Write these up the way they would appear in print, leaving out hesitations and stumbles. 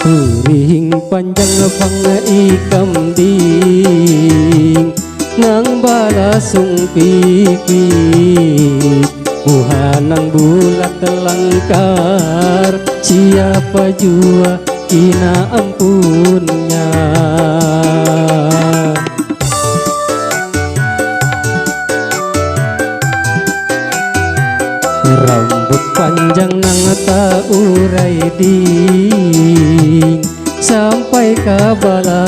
Kuring panjang pang ikam ding nang balasung pipit buhanang bulat telangkar siapa jua kina ampunnya. Rambut panjang nang tak urai ding sampai ke belakang,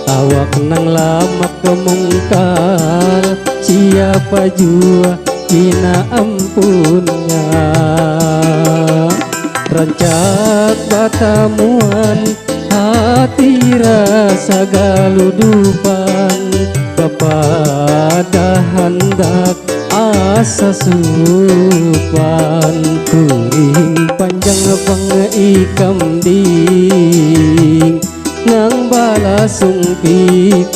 awak nang lamak kemungkar siapa jua kina ampunnya. Rancak batamuan hati rasa galudupan kepada hendak asa supan. Kuring panjang pang ikam ding nang balasung pipit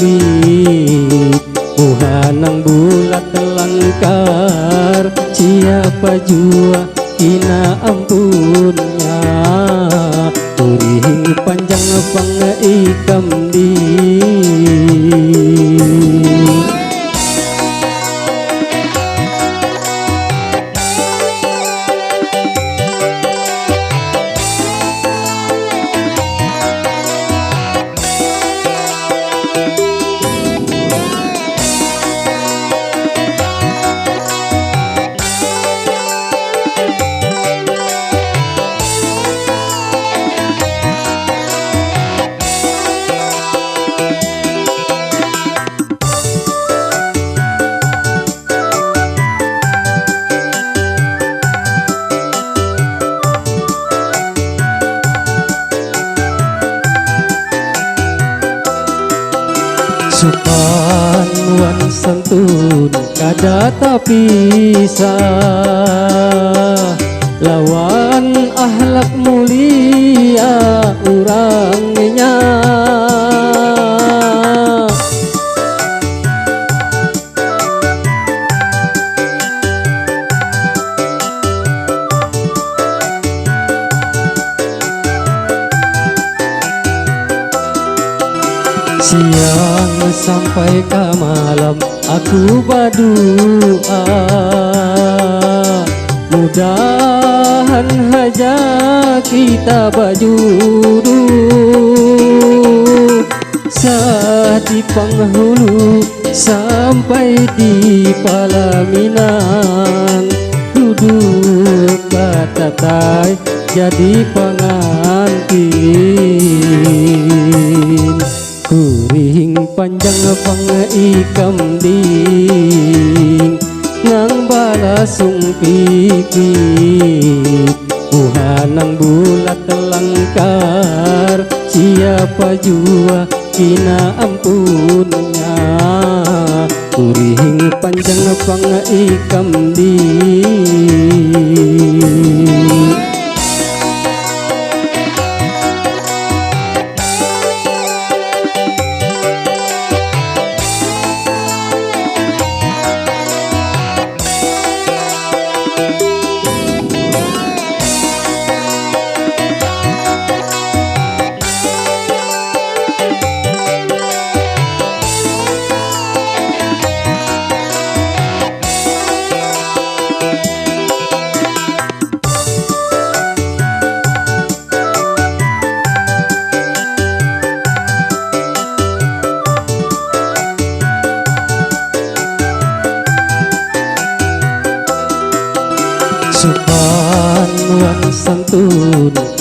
buhanang bulat telangkar siapa jua kina ampunnya. Kuring panjang pang ikam ding supan wan santun kada tapisa lawan ahlak mulia urangnya. Siang sampai ke malam aku berdoa, mudahan haja kita berjodoh. Saat di penghulu sampai di pelaminan, duduk batatai jadi pengantin. Kuring panjang pang ikam ding nang balasung pipit buhanang bulat telangkar siapa jua kina ampunnya. Kuring panjang pang ikam ding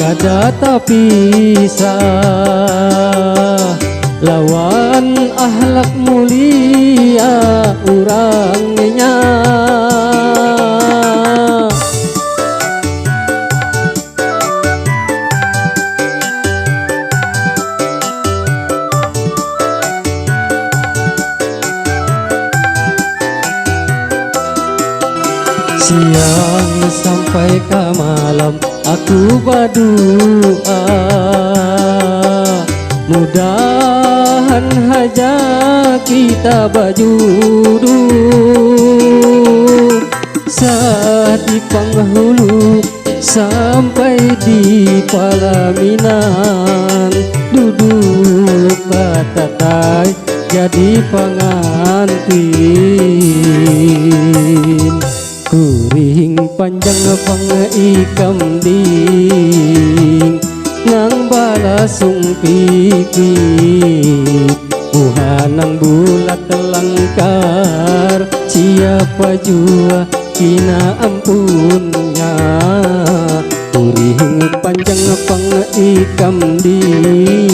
kada tapisah lawan ahlak mulia urangnya. Siang sampai ke malam aku berdoa, mudahan haja kita berjodoh. Saat di penghulu sampai di pelaminan, duduk batatai jadi pengantin. Kuring panjang pangikam ding nang balasung pikir buhanang bulat telangkar siapa jua kina ampunnya. Kuring panjang pangikam ding